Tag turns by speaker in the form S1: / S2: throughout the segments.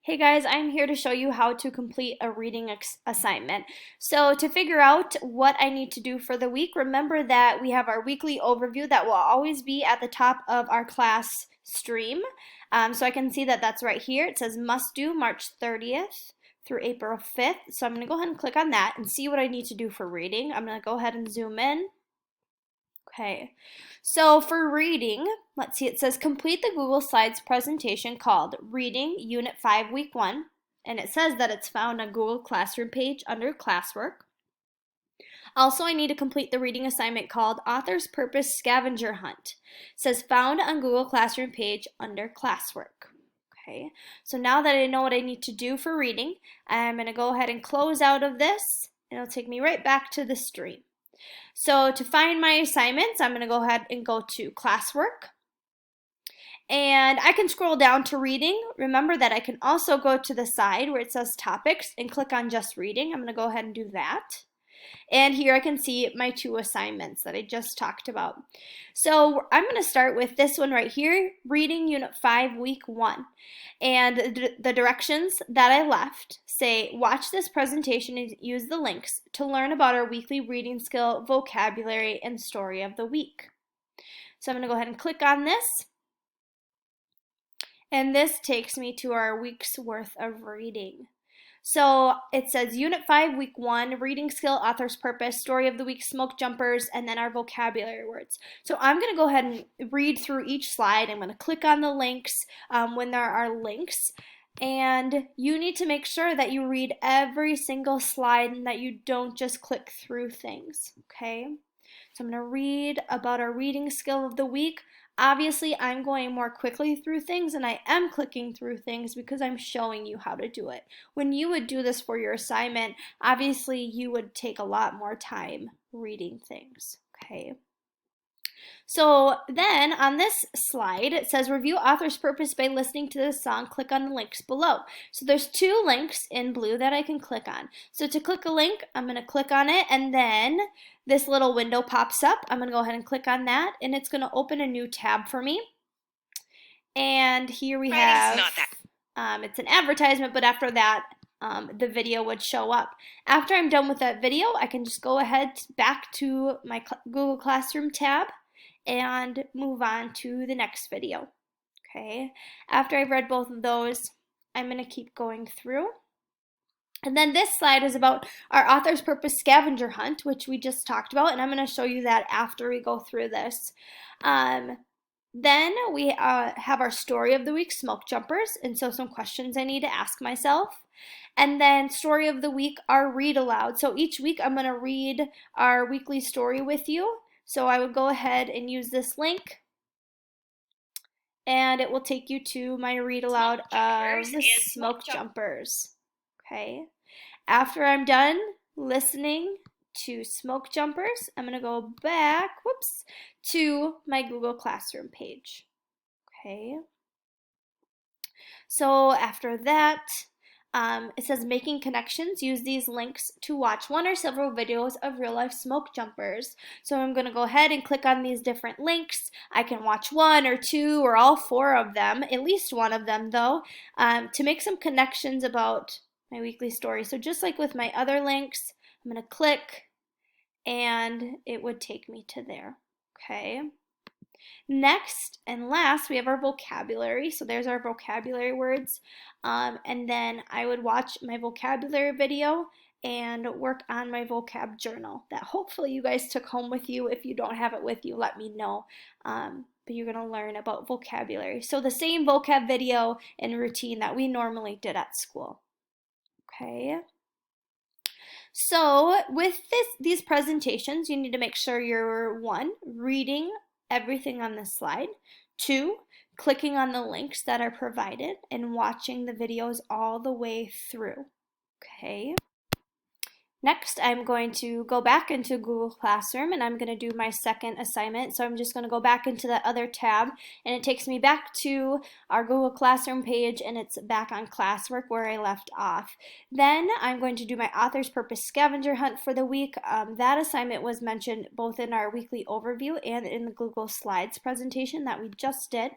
S1: Hey guys, I'm here to show you how to complete a reading assignment. So to figure out what I need to do for the week, remember that we have our weekly overview that will always be at the top of our class stream. So I can see that that's right here. It says must do March 30th through April 5th. So I'm going to go ahead and click on that and see what I need to do for reading. I'm going to go ahead and zoom in. Okay, so for reading, let's see, it says complete the Google Slides presentation called Reading Unit 5 Week 1, and it says that it's found on Google Classroom page under Classwork. Also, I need to complete the reading assignment called Author's Purpose Scavenger Hunt. It says found on Google Classroom page under Classwork. Okay, so now that I know what I need to do for reading, I'm going to go ahead and close out of this. It'll take me right back to the stream. So to find my assignments, I'm going to go ahead and go to Classwork. And I can scroll down to reading. Remember that I can also go to the side where it says topics and click on just reading. I'm going to go ahead and do that. And here I can see my two assignments that I just talked about. So I'm going to start with this one right here, Reading Unit 5, Week 1. And the directions that I left say, watch this presentation and use the links to learn about our weekly reading skill, vocabulary, and story of the week. So I'm going to go ahead and click on this. And this takes me to our week's worth of reading. So it says Unit 5, Week 1, Reading Skill, Author's Purpose, Story of the Week, Smoke Jumpers, and then our vocabulary words. So I'm going to go ahead and read through each slide. I'm going to click on the links when there are links. And you need to make sure that you read every single slide and that you don't just click through things, okay? So I'm going to read about our reading skill of the week. Obviously, I'm going more quickly through things and I am clicking through things because I'm showing you how to do it. When you would do this for your assignment, obviously you would take a lot more time reading things, okay? So then on this slide, it says review author's purpose by listening to this song. Click on the links below. So there's two links in blue that I can click on. So to click a link, I'm going to click on it and then this little window pops up. I'm going to go ahead and click on that and it's going to open a new tab for me. And here we have, it's an advertisement, but after that, the video would show up. After I'm done with that video, I can just go ahead back to my Google Classroom tab and move on to the next video. Okay, after I've read both of those, I'm going to keep going through. And then this slide is about our author's purpose scavenger hunt, which we just talked about, and I'm going to show you that after we go through this. Then we have our story of the week, smoke jumpers, and so some questions I need to ask myself. And then story of the week, our read aloud. So each week I'm going to read our weekly story with you. So I would go ahead and use this link and it will take you to my read aloud of the smoke jumpers. Okay. After I'm done listening to smoke jumpers, I'm going to go back, to my Google Classroom page. Okay. So after that, it says making connections. Use these links to watch one or several videos of real life smoke jumpers. So I'm going to go ahead and click on these different links. I can watch one or two or all four of them, at least one of them though, to make some connections about my weekly story. So just like with my other links, I'm going to click and it would take me to there. Okay. Next and last, we have our vocabulary. So there's our vocabulary words. And then I would watch my vocabulary video and work on my vocab journal that hopefully you guys took home with you. If you don't have it with you, let me know. But you're going to learn about vocabulary. So the same vocab video and routine that we normally did at school. Okay. So with these presentations, you need to make sure you're, 1, reading everything on this slide, 2, clicking on the links that are provided and watching the videos all the way through. Okay. Next, I'm going to go back into Google Classroom and I'm going to do my second assignment. So I'm just going to go back into that other tab and it takes me back to our Google Classroom page and it's back on classwork where I left off. Then I'm going to do my author's purpose scavenger hunt for the week. That assignment was mentioned both in our weekly overview and in the Google Slides presentation that we just did.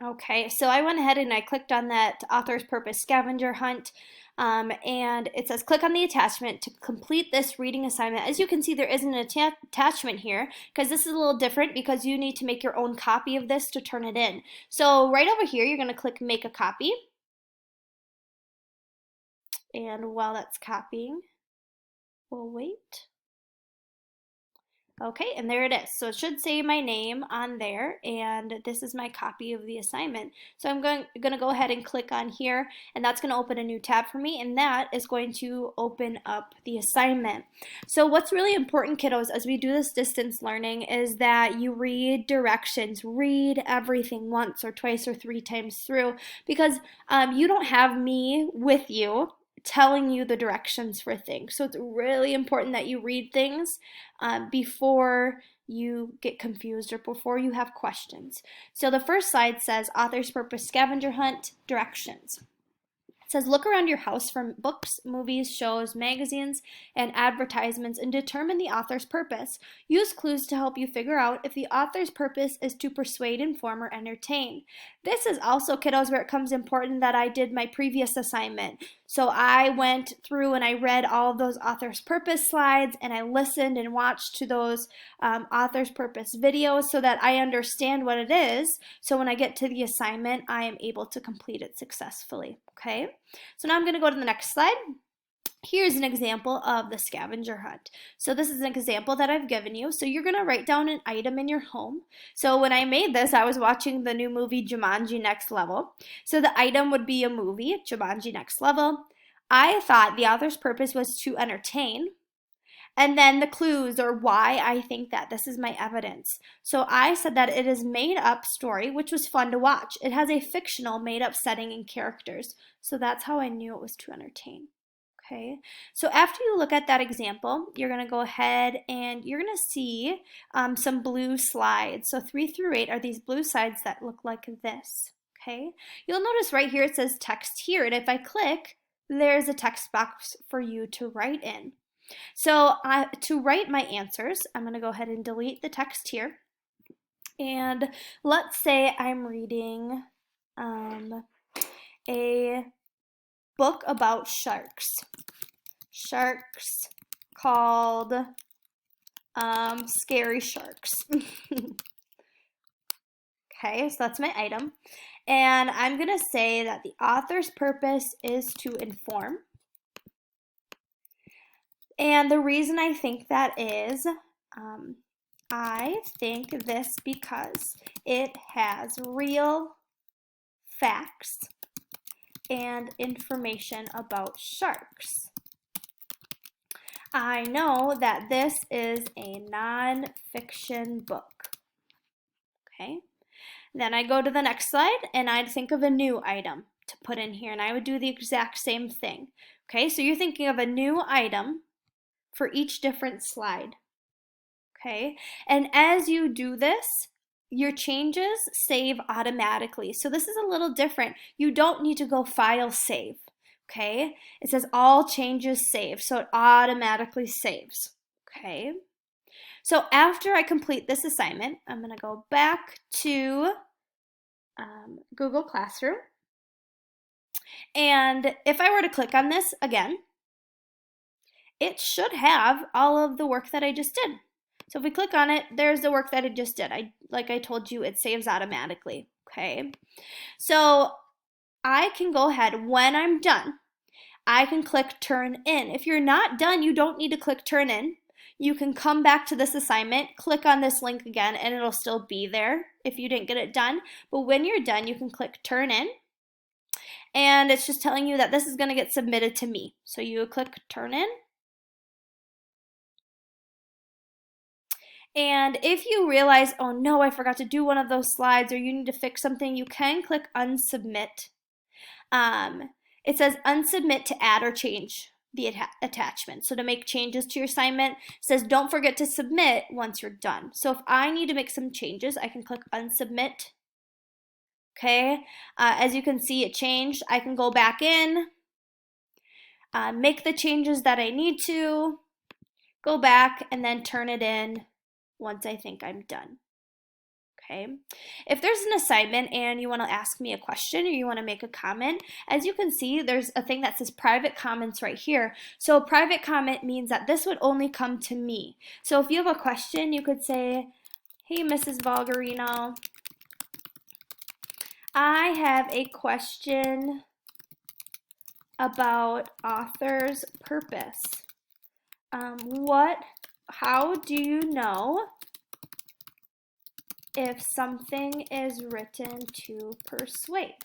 S1: Okay, so I went ahead and I clicked on that author's purpose scavenger hunt. And it says click on the attachment to complete this reading assignment. As you can see, there is an attachment here because this is a little different because you need to make your own copy of this to turn it in. So right over here, you're going to click make a copy. And while that's copying, we'll wait. Okay, and there it is. So it should say my name on there, and this is my copy of the assignment. So I'm going to go ahead and click on here, and that's going to open a new tab for me, and that is going to open up the assignment. So what's really important, kiddos, as we do this distance learning is that you read directions, read everything once or twice or 3 times through, because you don't have me with you telling you the directions for things. So it's really important that you read things before you get confused or before you have questions. So the first slide says author's purpose scavenger hunt directions. It says look around your house for books, movies, shows, magazines, and advertisements and determine the author's purpose. Use clues to help you figure out if the author's purpose is to persuade, inform, or entertain. This is also, kiddos, where it comes important that I did my previous assignment. So I went through and I read all of those author's purpose slides and I listened and watched to those author's purpose videos so that I understand what it is. So when I get to the assignment, I am able to complete it successfully. Okay, so now I'm going to go to the next slide. Here's an example of the scavenger hunt. So this is an example that I've given you. So you're going to write down an item in your home. So when I made this, I was watching the new movie Jumanji Next Level. So the item would be a movie, Jumanji Next Level. I thought the author's purpose was to entertain. And then the clues or why I think that this is my evidence. So I said that it is made up story, which was fun to watch. It has a fictional made up setting and characters. So that's how I knew it was to entertain. Okay, so after you look at that example, you're going to go ahead and you're going to see some blue slides. So 3 through 8 are these blue slides that look like this. Okay, you'll notice right here it says text here, and if I click, there's a text box for you to write in. So to write my answers, I'm going to go ahead and delete the text here. And let's say I'm reading a book about sharks. Sharks called Scary Sharks. Okay, so that's my item. And I'm going to say that the author's purpose is to inform. And the reason I think that is, I think this because it has real facts and information about sharks. I know that this is a non-fiction book. Okay, then I go to the next slide and I'd think of a new item to put in here and I would do the exact same thing. Okay, so you're thinking of a new item for each different slide. Okay, and as you do this, your changes save automatically. So this is a little different. You don't need to go file save. Okay, it says all changes save, so it automatically saves. Okay, so after I complete this assignment, I'm going to go back to Google Classroom. And if I were to click on this again, it should have all of the work that I just did. So if we click on it, there's the work that I just did. Like I told you, it saves automatically. Okay, so I can go ahead when I'm done. I can click turn in. If you're not done, you don't need to click turn in. You can come back to this assignment, click on this link again, and it'll still be there if you didn't get it done. But when you're done, you can click turn in. And it's just telling you that this is going to get submitted to me. So you click turn in. And if you realize, oh no, I forgot to do one of those slides or you need to fix something, you can click unsubmit. It says unsubmit to add or change the attachment. So to make changes to your assignment, it says don't forget to submit once you're done. So if I need to make some changes, I can click unsubmit. Okay, as you can see, it changed. I can go back in, make the changes that I need to, go back, and then turn it in once I think I'm done. Okay. If there's an assignment and you want to ask me a question or you want to make a comment, as you can see, there's a thing that says private comments right here. So a private comment means that this would only come to me. So if you have a question, you could say, hey, Mrs. Valgarino, I have a question about author's purpose. How do you know if something is written to persuade?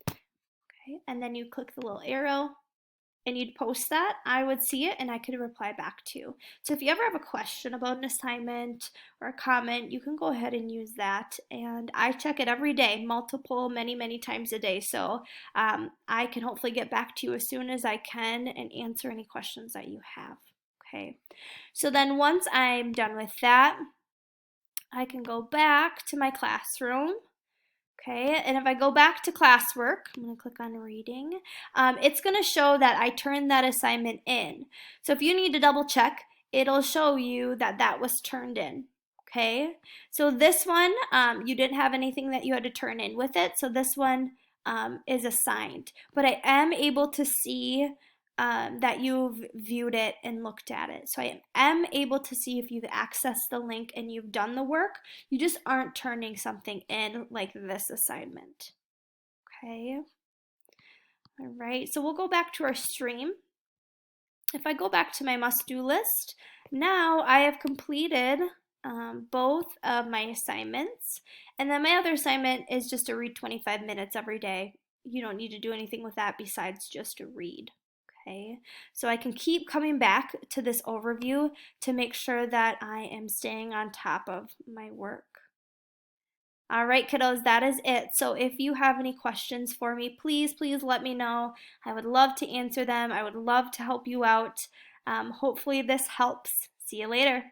S1: Okay, and then you click the little arrow and you'd post that. I would see it and I could reply back to you. So if you ever have a question about an assignment or a comment, you can go ahead and use that. And I check it every day, many times a day. So I can hopefully get back to you as soon as I can and answer any questions that you have. Okay, so then once I'm done with that, I can go back to my classroom. Okay, and if I go back to classwork, I'm going to click on reading, it's going to show that I turned that assignment in. So if you need to double check, it'll show you that that was turned in. Okay, so this one, you didn't have anything that you had to turn in with it, so this one is assigned. But I am able to see that you've viewed it and looked at it. So I am able to see if you've accessed the link and you've done the work. You just aren't turning something in like this assignment. Okay. All right, so we'll go back to our stream. If I go back to my must-do list, now I have completed both of my assignments. And then my other assignment is just to read 25 minutes every day. You don't need to do anything with that besides just to read. Okay, so I can keep coming back to this overview to make sure that I am staying on top of my work. All right, kiddos, that is it. So if you have any questions for me, please let me know. I would love to answer them. I would love to help you out. Hopefully this helps. See you later.